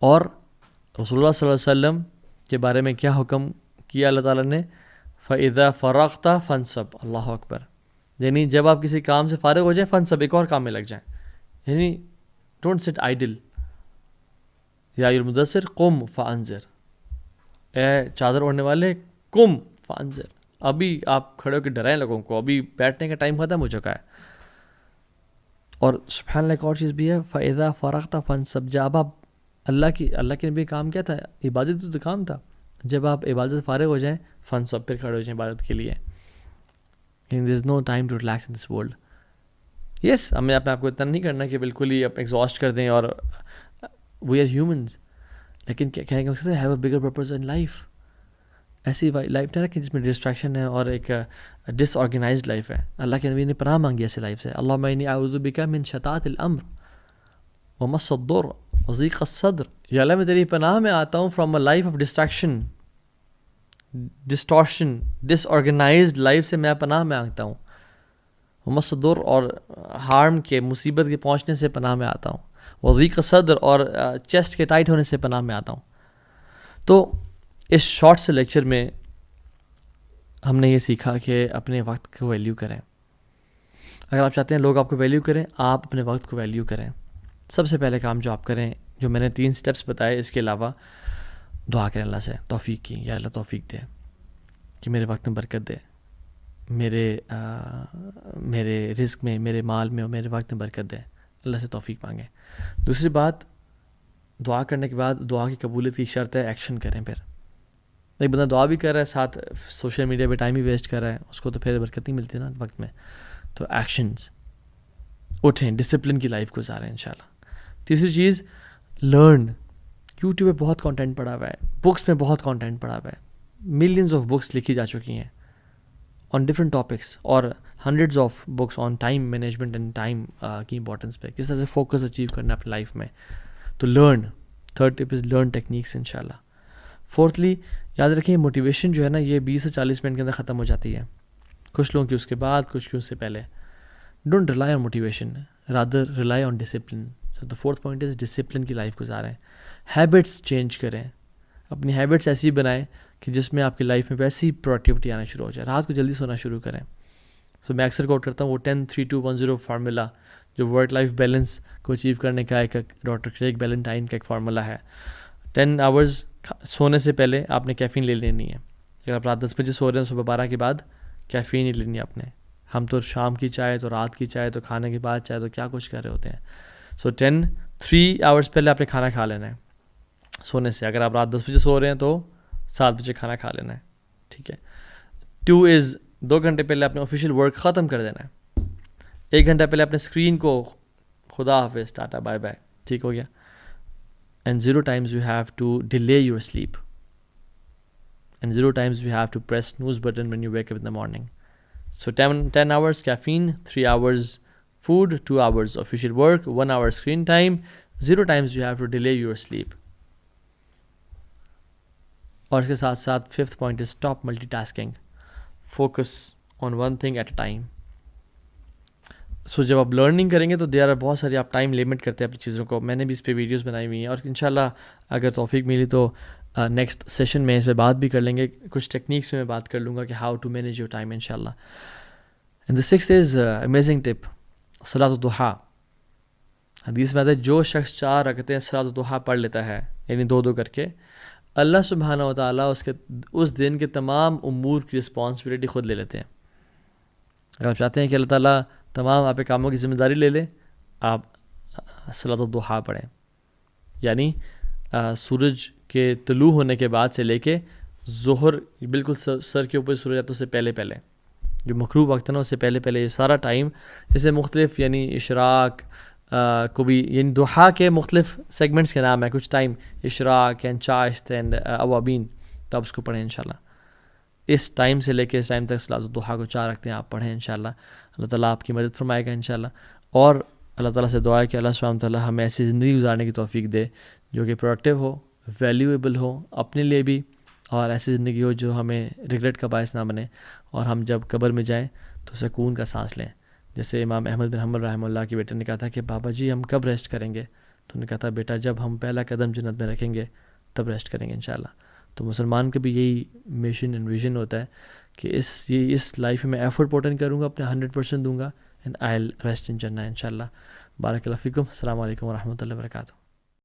اور رسول اللہ صلی اللہ علیہ وسلم کے بارے میں کیا حکم کیا اللہ تعالیٰ نے؟ فَإِذَا فَرَغْتَ فَانْصَبْ، اللہ اکبر، یعنی جب آپ کسی کام سے فارغ ہو جائیں فَانْصَبْ، ایک اور کام میں لگ جائیں، یعنی ڈونٹ سٹ آئیڈل. یا المدثر قم فانذر، اے چادر اوڑھنے والے قم فانذر، ابھی آپ کھڑے ہو کے ڈرائیں لوگوں کو، ابھی بیٹھنے کا ٹائم ختم ہو چکا ہے. اور سبحان اللہ ایک اور چیز بھی ہے، فَإِذَا فَرَغْتَ فَانْصَبْ، جب آپ اللہ کے نبی کام کیا تھا؟ عبادت تو کام تھا. جب آپ عبادت سے فارغ ہو جائیں فانصب، پھر کھڑے ہو جائیں عبادت کے لیے. There is no time to relax in this world. Yes, ہمیں اپنے آپ کو اتنا نہیں کرنا کہ بالکل ہی آپ ایگزاسٹ کر دیں، اور وی آر ہیومنز، لیکن کیا کہنے کا مقصد ہے have a bigger purpose in life. ایسی لائف نہ رکھیں جس میں ڈسٹریکشن ہے اور ایک ڈس آرگنائزڈ لائف ہے. اللہ کے نبی نے پناہ مانگی ایسی لائف سے، اللہم انی اعوذ بک من شتات الامر ومس الضر وضیق الصدر. یا اللہ میں تیری پناہ میں آتا ہوں from a life of distraction, distortion, disorganised life سے میں پناہ میں آتا ہوں. ومس الضر، اور ہارم کے، مصیبت کے پہنچنے سے پناہ میں آتا ہوں. وضیق الصدر، اور چیسٹ کے ٹائٹ ہونے سے پناہ میں آتا ہوں. تو اس شارٹ سے لیکچر میں ہم نے یہ سیکھا کہ اپنے وقت کو ویلیو کریں. اگر آپ چاہتے ہیں لوگ آپ کو ویلیو کریں، آپ اپنے وقت کو ویلیو کریں. سب سے پہلے کام جو آپ کریں، جو میں نے 3 سٹیپس بتائے، اس کے علاوہ دعا کریں اللہ سے توفیق کی، یا اللہ توفیق دے کہ میرے وقت میں برکت دے، میرے رزق میں، میرے مال میں اور میرے وقت میں برکت دے. اللہ سے توفیق مانگیں. دوسری بات، دعا کرنے کے بعد دعا کی قبولیت کی شرط ہے ایکشن کریں. پھر ایک بندہ دعا بھی کر رہا ہے ساتھ سوشل میڈیا پہ ٹائم بھی ویسٹ کر رہا ہے، اس کو تو پھر برکت نہیں ملتی نا وقت میں. تو ایکشنز، اٹھیں، ڈسپلن کی لائف گزاریں انشاءاللہ. تیسری چیز، لرن. یوٹیوب پہ بہت کانٹینٹ پڑا ہوا ہے، بکس میں بہت کانٹینٹ پڑا ہوا ہے، ملینز آف بکس لکھی جا چکی ہیں آن ڈفرینٹ ٹاپکس، اور hundreds of books on time management and time کی امپورٹنس پہ، کس طرح سے فوکس اچیو کرنا اپنی لائف میں. تو learn. Third tip is learn techniques انشاءاللہ. فورتھلی، یاد رکھیں موٹیویشن جو ہے نا، یہ 20 سے 40 منٹ کے اندر ختم ہو جاتی ہے. کچھ لوگوں کی اس کے بعد، کچھ کی اس سے پہلے. Don't rely on motivation, rather rely on discipline. So the fourth point is discipline کی لائف گزاریں. ہیبٹس چینج کریں، اپنی ہیبٹس ایسی بنائیں کہ جس میں آپ کی لائف میں ویسی پروڈکٹیوٹی آنا شروع ہو جائے. رات کو جلدی سونا شروع کریں. سو میں اکثر کوٹ کرتا ہوں وہ 10-3-2-1-0 فارمولا، جو ورک لائف بیلنس کو اچیو کرنے کا ایک ڈاکٹر کریگ بیلنٹائن کا ایک فارمولا ہے. 10 آورز سونے سے پہلے آپ نے کیفین لے لینی ہے. اگر آپ رات 10 بجے سو رہے ہیں، صبح 12 کے بعد کیفین ہی لینی ہے آپ نے. ہم تو شام کی چائے، تو رات کی چائے، تو کھانے کے بعد چائے، تو کیا کچھ کر رہے ہوتے ہیں. سو 3 آورز پہلے آپ نے کھانا کھا لینا ہے سونے سے. اگر آپ رات 10 بجے سو رہے ہیں تو 7 بجے کھانا کھا لینا ہے، ٹھیک ہے. 2 از 2 گھنٹے پہلے اپنے آفیشیل ورک ختم کر دینا ہے. 1 گھنٹہ پہلے اپنے اسکرین کو خدا حافظ، ٹاٹا بائے بائے، ٹھیک ہو گیا. And 0 times you have to delay your sleep. And 0 times you have to press snooze button when you wake up in the morning. So 10 hours caffeine, 3 hours food, 2 hours official work, 1 hour screen time. 0 times you have to delay your sleep. اور اس کے ساتھ ساتھ 5th point is stop multitasking. Focus on one thing at a time. سو جب آپ learning کریں گے تو there are بہت ساری، آپ ٹائم لمٹ کرتے ہیں اپنی چیزوں کو. میں نے بھی اس پہ ویڈیوز بنائی ہوئی ہیں، اور انشاءاللہ اگر توفیق ملی تو نیکسٹ سیشن میں اس پہ بات بھی کر لیں گے. کچھ ٹیکنیکس میں بات کر لوں گا کہ how to manage your time انشاءاللہ. And the 6th is amazing tip, صلاۃ الضحیٰ. حدیث میں آتا ہے جو شخص 4 رکعتیں صلاۃ الضحیٰ پڑھ لیتا ہے، یعنی 2 کر کے، اللہ سبحانہ و تعالیٰ اس دن کے تمام امور کی رسپانسبلٹی خود لے لیتے ہیں. اگر آپ چاہتے ہیں کہ اللہ تعالیٰ تمام آپ کے کاموں کی ذمہ داری لے لے، آپ صلاۃ الضحیٰ پڑھیں. یعنی سورج کے طلوع ہونے کے بعد سے لے کے ظہر، بالکل سر کے اوپر سورج آتا ہے اس سے پہلے جو مغرب وقت ہے نا، اس سے پہلے یہ سارا ٹائم. اسے مختلف یعنی اشراق کو بھی، یعنی ضحیٰ کے مختلف سیگمنٹس کے نام ہیں. کچھ ٹائم اشراق اینڈ چاشت اینڈ اوابین، تو آپ اس کو پڑھیں انشاءاللہ. اس ٹائم سے لے کے اس ٹائم تک صلاۃ الضحیٰ کو 4 رکھتے ہیں آپ پڑھیں انشاءاللہ. اللہ تعالیٰ آپ کی مدد فرمائے گا انشاءاللہ. اور اللہ تعالیٰ سے دعا ہے کہ اللہ سبحانہ تعالیٰ ہمیں ایسی زندگی گزارنے کی توفیق دے جو کہ پروڈکٹیو ہو، ویلیویبل ہو اپنے لیے بھی، اور ایسی زندگی ہو جو ہمیں ریگریٹ کا باعث نہ بنے، اور ہم جب قبر میں جائیں تو سکون کا سانس لیں. جیسے امام احمد بن حنبل رحمہ اللہ کے بیٹے نے کہا تھا کہ بابا جی ہم کب ریسٹ کریں گے؟ تو انہوں نے کہا تھا بیٹا جب ہم پہلا قدم جنت میں رکھیں گے تب ریسٹ کریں گے انشاءاللہ. تو مسلمان کا بھی یہی مشن اینڈ ویژن ہوتا ہے کہ اس لائف میں ایفرٹ پوٹ ان کروں گا، اپنے 100% دوں گا، and I will rest in جنہ انشاءاللہ. بارک اللہ فیکم. السلام علیکم ورحمۃ اللہ وبرکاتہ.